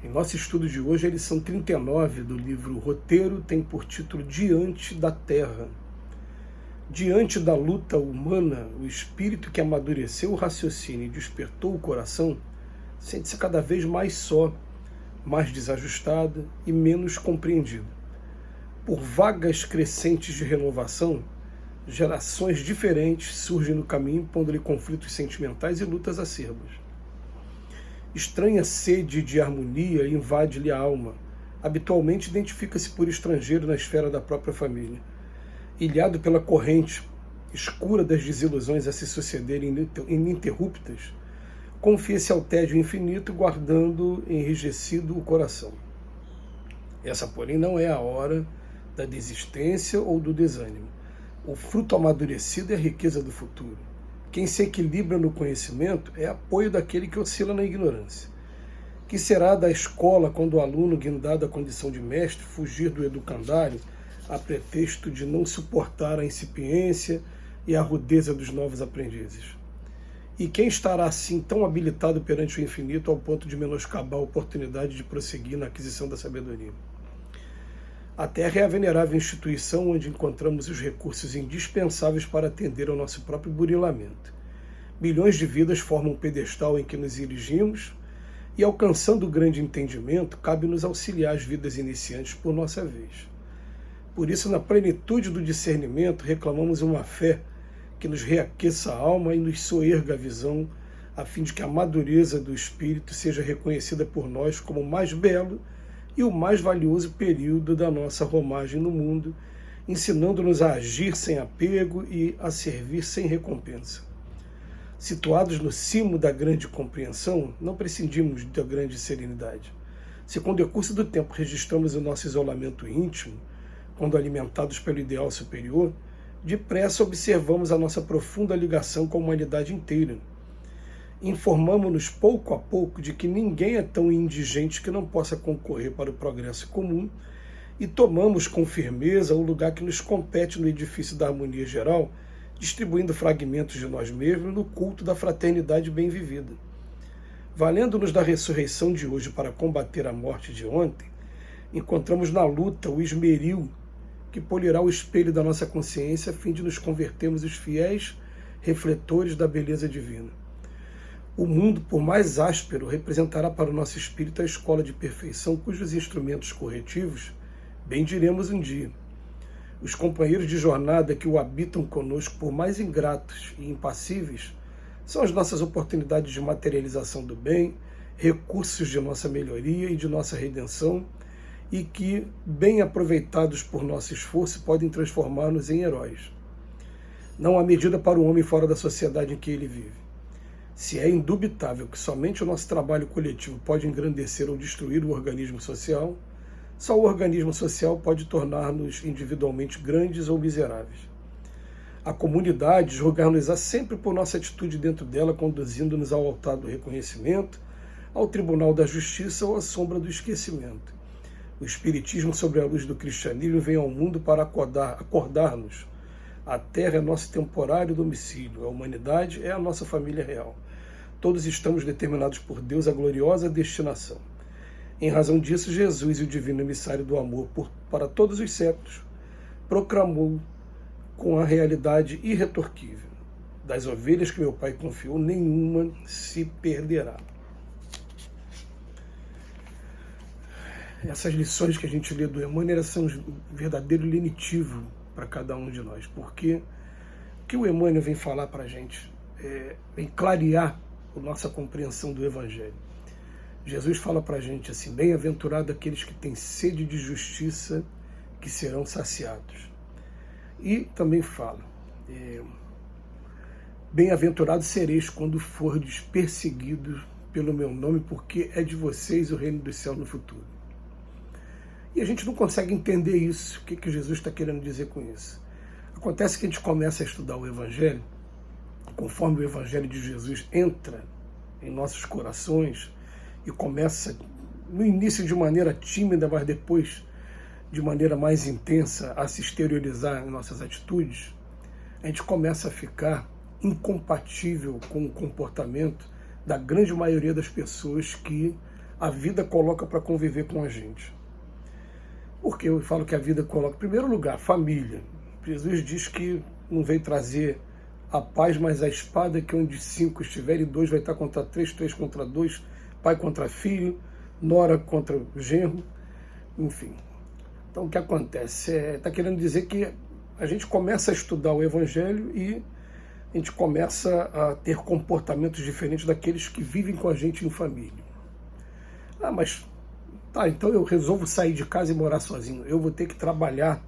Em nosso estudo de hoje, a lição 39 do livro Roteiro tem por título Diante da Terra. Diante da luta humana, o espírito que amadureceu o raciocínio e despertou o coração sente-se cada vez mais só, mais desajustado e menos compreendido. Por vagas crescentes de renovação, gerações diferentes surgem no caminho, pondo-lhe conflitos sentimentais e lutas acerbas. Estranha sede de harmonia invade-lhe a alma. Habitualmente identifica-se por estrangeiro na esfera da própria família. Ilhado pela corrente escura das desilusões a se sucederem ininterruptas, confia-se ao tédio infinito, guardando enrijecido o coração. Essa, porém, não é a hora da desistência ou do desânimo. O fruto amadurecido é a riqueza do futuro. Quem se equilibra no conhecimento é apoio daquele que oscila na ignorância. Que será da escola quando o aluno, guindado à condição de mestre, fugir do educandário a pretexto de não suportar a incipiência e a rudeza dos novos aprendizes? E quem estará assim tão habilitado perante o infinito ao ponto de menoscabar a oportunidade de prosseguir na aquisição da sabedoria? A Terra é a venerável instituição onde encontramos os recursos indispensáveis para atender ao nosso próprio burilamento. Milhões de vidas formam um pedestal em que nos erigimos e, alcançando o grande entendimento, cabe-nos auxiliar as vidas iniciantes por nossa vez. Por isso, na plenitude do discernimento, reclamamos uma fé que nos reaqueça a alma e nos soerga a visão, a fim de que a madureza do espírito seja reconhecida por nós como o mais belo e o mais valioso período da nossa romagem no mundo, ensinando-nos a agir sem apego e a servir sem recompensa. Situados no cimo da grande compreensão, não prescindimos da grande serenidade. Se com o decurso do tempo registramos o nosso isolamento íntimo, quando alimentados pelo ideal superior, depressa observamos a nossa profunda ligação com a humanidade inteira. Informamo-nos pouco a pouco de que ninguém é tão indigente que não possa concorrer para o progresso comum e tomamos com firmeza o lugar que nos compete no edifício da harmonia geral, distribuindo fragmentos de nós mesmos no culto da fraternidade bem vivida. Valendo-nos da ressurreição de hoje para combater a morte de ontem, encontramos na luta o esmeril que polirá o espelho da nossa consciência a fim de nos convertermos os fiéis refletores da beleza divina. O mundo, por mais áspero, representará para o nosso espírito a escola de perfeição cujos instrumentos corretivos bem diremos um dia. Os companheiros de jornada que o habitam conosco, por mais ingratos e impassíveis, são as nossas oportunidades de materialização do bem, recursos de nossa melhoria e de nossa redenção, e que, bem aproveitados por nosso esforço, podem transformar-nos em heróis. Não há medida para o homem fora da sociedade em que ele vive. Se é indubitável que somente o nosso trabalho coletivo pode engrandecer ou destruir o organismo social, só o organismo social pode tornar-nos individualmente grandes ou miseráveis. A comunidade julgar-nos-á sempre por nossa atitude dentro dela, conduzindo-nos ao altar do reconhecimento, ao tribunal da justiça ou à sombra do esquecimento. O Espiritismo, sobre a luz do cristianismo, vem ao mundo para acordar-nos. A Terra é nosso temporário domicílio, a humanidade é a nossa família real. Todos estamos determinados por Deus à gloriosa destinação. Em razão disso, Jesus, o divino emissário do amor para todos os séculos, proclamou com a realidade irretorquível: das ovelhas que meu Pai confiou, nenhuma se perderá. Essas lições que a gente lê do Emmanuel são um verdadeiro lenitivo para cada um de nós, porque o que o Emmanuel vem falar para a gente vem clarear a nossa compreensão do Evangelho. Jesus fala para a gente assim: bem-aventurado aqueles que têm sede de justiça, que serão saciados. E também fala: bem-aventurados sereis quando fordes perseguidos pelo meu nome, porque é de vocês o reino dos céus no futuro. E a gente não consegue entender isso, o que Jesus está querendo dizer com isso. Acontece que a gente começa a estudar o Evangelho, conforme o Evangelho de Jesus entra em nossos corações e começa, no início de maneira tímida, mas depois de maneira mais intensa, a se exteriorizar em nossas atitudes, a gente começa a ficar incompatível com o comportamento da grande maioria das pessoas que a vida coloca para conviver com a gente. Porque eu falo que a vida coloca, em primeiro lugar, família. Jesus diz que não veio trazer a paz, mas a espada, que onde 5 estiverem, 2 vai estar contra 3, 3 contra 2, pai contra filho, nora contra genro, enfim. Então o que acontece? Está querendo dizer que a gente começa a estudar o Evangelho e a gente começa a ter comportamentos diferentes daqueles que vivem com a gente em família. Ah, mas tá, então eu resolvo sair de casa e morar sozinho. Eu vou ter que trabalhar.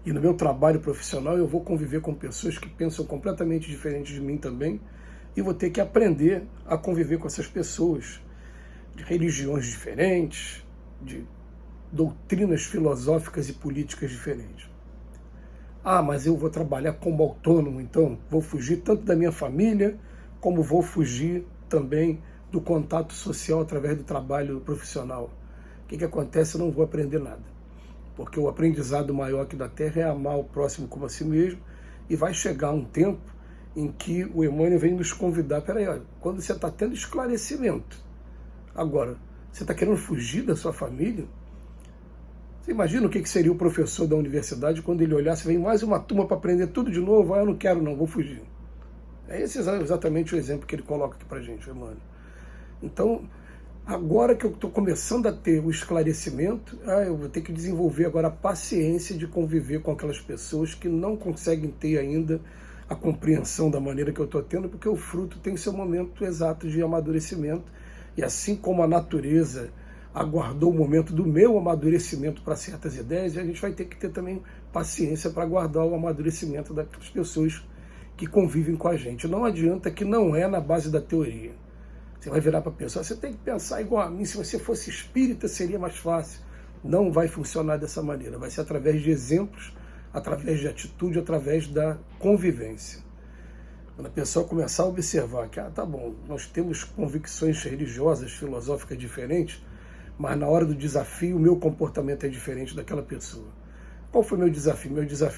E no meu trabalho profissional eu vou conviver com pessoas que pensam completamente diferente de mim também. E vou ter que aprender a conviver com essas pessoas de religiões diferentes, de doutrinas filosóficas e políticas diferentes. Ah, mas eu vou trabalhar como autônomo, então vou fugir tanto da minha família, como vou fugir também do contato social através do trabalho profissional. O que acontece? Eu não vou aprender nada. Porque o aprendizado maior aqui da Terra é amar o próximo como a si mesmo, e vai chegar um tempo em que o Emmanuel vem nos convidar. Peraí, olha, quando você está tendo esclarecimento, agora, você está querendo fugir da sua família? Você imagina o que seria o professor da universidade quando ele olhasse, vem mais uma turma para aprender tudo de novo, ah, eu não quero não, vou fugir. É esse exatamente o exemplo que ele coloca aqui para a gente, Emmanuel. Então, agora que eu estou começando a ter o esclarecimento, eu vou ter que desenvolver agora a paciência de conviver com aquelas pessoas que não conseguem ter ainda a compreensão da maneira que eu estou tendo, porque o fruto tem seu momento exato de amadurecimento, e assim como a natureza aguardou o momento do meu amadurecimento para certas ideias, a gente vai ter que ter também paciência para aguardar o amadurecimento das pessoas que convivem com a gente. Não adianta, que não é na base da teoria. Você vai virar para a pessoa, você tem que pensar igual a mim, se você fosse espírita seria mais fácil. Não vai funcionar dessa maneira, vai ser através de exemplos, através de atitude, através da convivência. Quando a pessoa começar a observar que, tá bom, nós temos convicções religiosas, filosóficas diferentes, mas na hora do desafio o meu comportamento é diferente daquela pessoa. Qual foi meu desafio?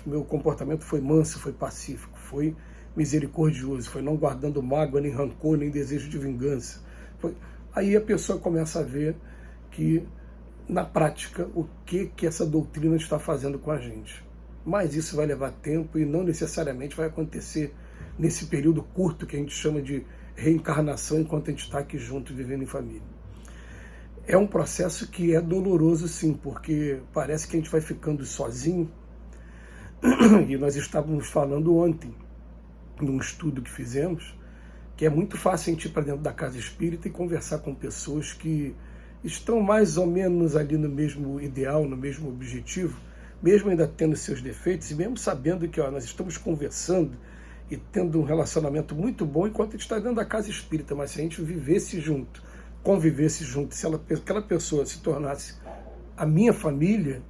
Meu comportamento foi manso, foi pacífico, foi misericordioso, foi não guardando mágoa, nem rancor, nem desejo de vingança. Aí a pessoa começa a ver que, na prática, o que essa doutrina está fazendo com a gente. Mas isso vai levar tempo e não necessariamente vai acontecer nesse período curto que a gente chama de reencarnação enquanto a gente está aqui junto, vivendo em família. É um processo que é doloroso, sim, porque parece que a gente vai ficando sozinho. E nós estávamos falando ontem, num estudo que fizemos, que é muito fácil a gente ir para dentro da casa espírita e conversar com pessoas que estão mais ou menos ali no mesmo ideal, no mesmo objetivo, mesmo ainda tendo seus defeitos, e mesmo sabendo que nós estamos conversando e tendo um relacionamento muito bom enquanto a gente está dentro da casa espírita, mas se a gente vivesse junto, convivesse junto, se aquela pessoa se tornasse a minha família,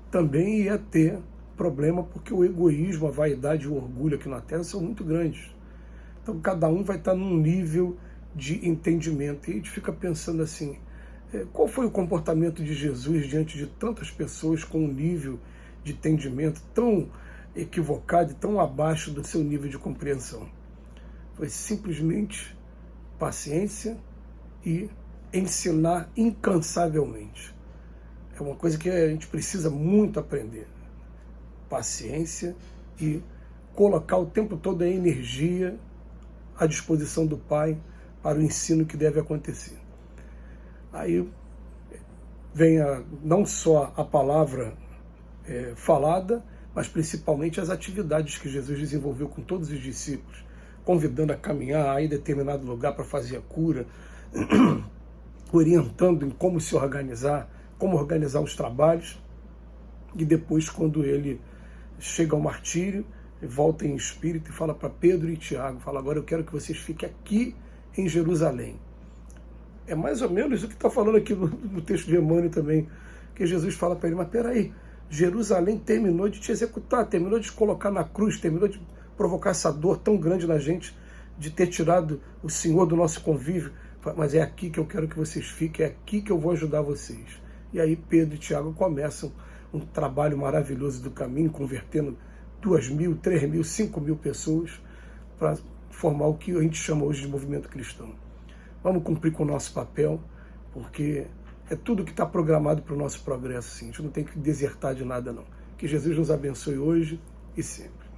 também ia ter problema, porque o egoísmo, a vaidade e o orgulho aqui na Terra são muito grandes. Então cada um vai estar num nível de entendimento, e a gente fica pensando assim, qual foi o comportamento de Jesus diante de tantas pessoas com um nível de entendimento tão equivocado e tão abaixo do seu nível de compreensão? Foi simplesmente paciência e ensinar incansavelmente. É uma coisa que a gente precisa muito aprender. Paciência e colocar o tempo todo a energia à disposição do Pai para o ensino que deve acontecer. Aí vem não só a palavra falada, mas principalmente as atividades que Jesus desenvolveu com todos os discípulos, convidando a caminhar a ir em determinado lugar para fazer a cura, orientando em como se organizar, como organizar os trabalhos, e depois, quando ele chega ao martírio, volta em espírito e fala para Pedro e Tiago, fala, agora eu quero que vocês fiquem aqui em Jerusalém. É mais ou menos o que está falando aqui no texto de Emmanuel também, que Jesus fala para ele, mas peraí, Jerusalém terminou de te executar, terminou de te colocar na cruz, terminou de provocar essa dor tão grande na gente, de ter tirado o Senhor do nosso convívio, mas é aqui que eu quero que vocês fiquem, é aqui que eu vou ajudar vocês. E aí Pedro e Tiago começam um trabalho maravilhoso do caminho, convertendo 2.000, 3.000, 5.000 pessoas para formar o que a gente chama hoje de movimento cristão. Vamos cumprir com o nosso papel, porque é tudo que está programado para o nosso progresso, sim. A gente não tem que desertar de nada, não. Que Jesus nos abençoe hoje e sempre.